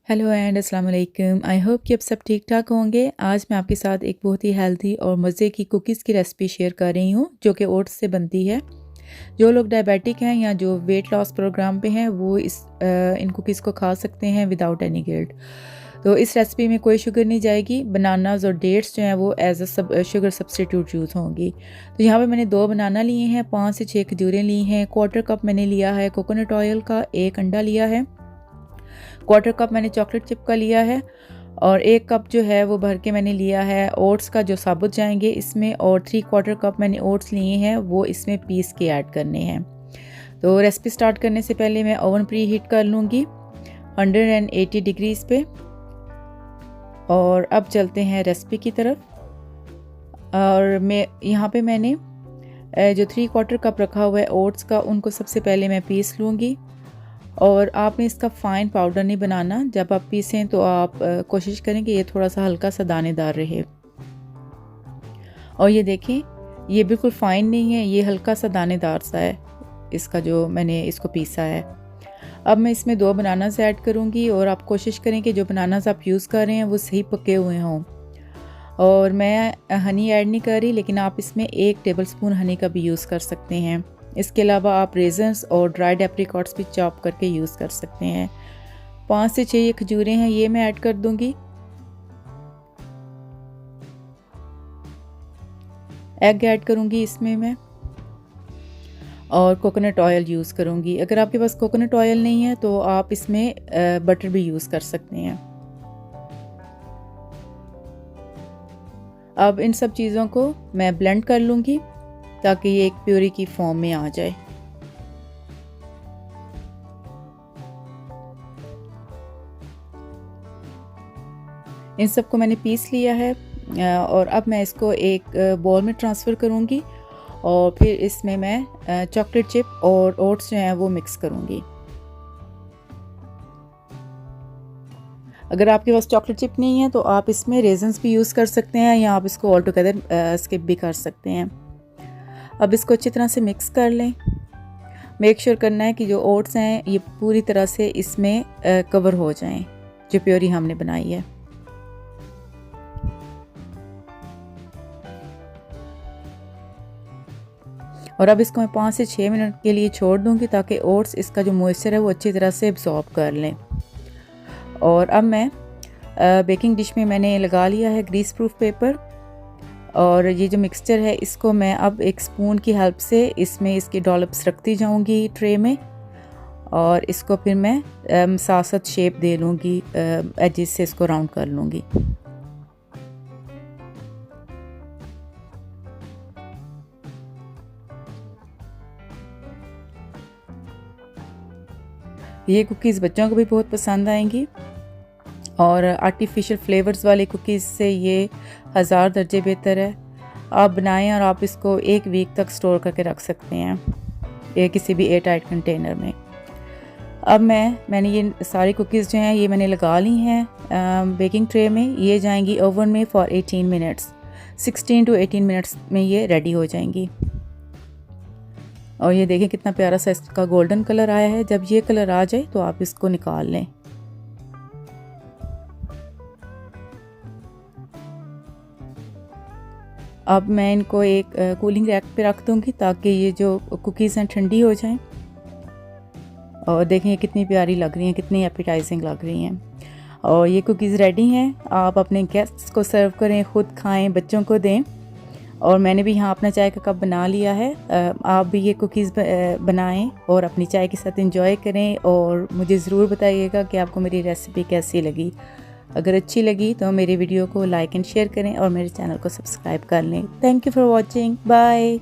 Hello and अस्सलाम वालेकुम। I hope कि अब सब ठीक ठाक होंगे। आज मैं आपके साथ एक बहुत ही हेल्दी और मज़े की कुकीज़ की रेसिपी शेयर कर रही हूँ जो कि ओट्स से बनती है। जो लोग डायबिटिक हैं या जो वेट लॉस प्रोग्राम पे हैं वो इन कुकीज़ को खा सकते हैं विदाउट एनी गिल्ट। तो इस रेसिपी में कोई शुगर नहीं जाएगी। बनानाज और डेट्स जो हैं वो as a sugar substitute use होंगी। तो यहाँ पे मैंने 2 बनाना लिए हैं, 5 से 6 खजूरें ली हैं, 1/4 कप मैंने लिया है कोकोनट ऑयल का, 1 अंडा लिया है, 1/4 कप मैंने चॉकलेट चिप का लिया है और 1 कप जो है वो भर के मैंने लिया है ओट्स का जो साबुत जाएंगे इसमें, और 3/4 कप मैंने ओट्स लिए हैं वो इसमें पीस के ऐड करने हैं। तो रेसिपी स्टार्ट करने से पहले मैं ओवन प्री हीट कर लूँगी 180 डिग्रीज़ पे। और अब चलते हैं रेसिपी की तरफ। और मैं यहाँ पे मैंने जो 3/4 कप रखा हुआ है ओट्स का, उनको सबसे पहले मैं पीस लूँगी। और आपने इसका फ़ाइन पाउडर नहीं बनाना। जब आप पीसें तो आप कोशिश करें कि ये थोड़ा सा हल्का सा दानेदार रहे। और ये देखें, ये बिल्कुल फ़ाइन नहीं है, ये हल्का सा दानेदार सा है इसका जो मैंने इसको पीसा है। अब मैं इसमें 2 बनानास ऐड करूँगी और आप कोशिश करें कि जो बनानास आप यूज़ कर रहे हैं वो सही पके हुए हों। और मैं हनी ऐड नहीं कर रही, लेकिन आप इसमें 1 टेबलस्पून हनी का भी यूज़ कर सकते हैं। इसके अलावा आप रेजन्स और ड्राइड एप्रिकॉट्स भी चॉप करके यूज़ कर सकते हैं। 5 से 6 ये खजूरें हैं, ये मैं ऐड कर दूंगी। एग ऐड करूंगी इसमें मैं, और कोकोनट ऑयल यूज़ करूंगी। अगर आपके पास कोकोनट ऑयल नहीं है तो आप इसमें बटर भी यूज़ कर सकते हैं। अब इन सब चीज़ों को मैं ब्लेंड कर लूँगी ताकि ये एक प्यूरी की फॉर्म में आ जाए। इन सबको मैंने पीस लिया है और अब मैं इसको एक बॉल में ट्रांसफ़र करूँगी और फिर इसमें मैं चॉकलेट चिप और ओट्स जो हैं वो मिक्स करूँगी। अगर आपके पास चॉकलेट चिप नहीं है तो आप इसमें रेजन्स भी यूज़ कर सकते हैं या आप इसको ऑल टुगेदर स्किप भी कर सकते हैं। अब इसको अच्छी तरह से मिक्स कर लें। मेक श्योर करना है कि जो ओट्स हैं ये पूरी तरह से इसमें कवर हो जाएं, जो प्योरी हमने बनाई है। और अब इसको मैं 5 से 6 मिनट के लिए छोड़ दूंगी ताकि ओट्स इसका जो मॉइस्चर है वो अच्छी तरह से एब्जॉर्ब कर लें। और अब मैं बेकिंग डिश में मैंने लगा लिया है ग्रीस प्रूफ पेपर, और ये जो मिक्सचर है इसको मैं अब एक स्पून की हेल्प से इसमें इसकी डॉलप्स रखती जाऊंगी ट्रे में, और इसको फिर मैं साथ साथ शेप दे लूँगी, एजेस से इसको राउंड कर लूँगी। ये कुकीज़ बच्चों को भी बहुत पसंद आएंगी और आर्टिफिशियल फ्लेवर्स वाले कुकीज़ से ये 1000 दर्जे बेहतर है। आप बनाएं और आप इसको 1 वीक तक स्टोर करके रख सकते हैं ये किसी भी एयर टाइट कंटेनर में। अब मैंने ये सारी कुकीज़ जो हैं ये मैंने लगा ली हैं बेकिंग ट्रे में। ये जाएंगी ओवन में फॉर 18 मिनट्स। 16 to 18 मिनट्स में ये रेडी हो जाएंगी। और ये देखें कितना प्यारा सा इसका गोल्डन कलर आया है। जब ये कलर आ जाए तो आप इसको निकाल लें। अब मैं इनको एक कूलिंग रैक पे रख दूंगी ताकि ये जो कुकीज़ हैं ठंडी हो जाएं। और देखें ये कितनी प्यारी लग रही हैं, कितनी एपेटाइजिंग लग रही हैं। और ये कुकीज़ रेडी हैं। आप अपने गेस्ट्स को सर्व करें, ख़ुद खाएं, बच्चों को दें। और मैंने भी यहाँ अपना चाय का कप बना लिया है। आप भी ये कुकीज़ बनाएं और अपनी चाय के साथ एंजॉय करें। और मुझे ज़रूर बताइएगा कि आपको मेरी रेसिपी कैसी लगी। अगर अच्छी लगी तो मेरे वीडियो को लाइक एंड शेयर करें और मेरे चैनल को सब्सक्राइब कर लें। Thank you for watching. Bye.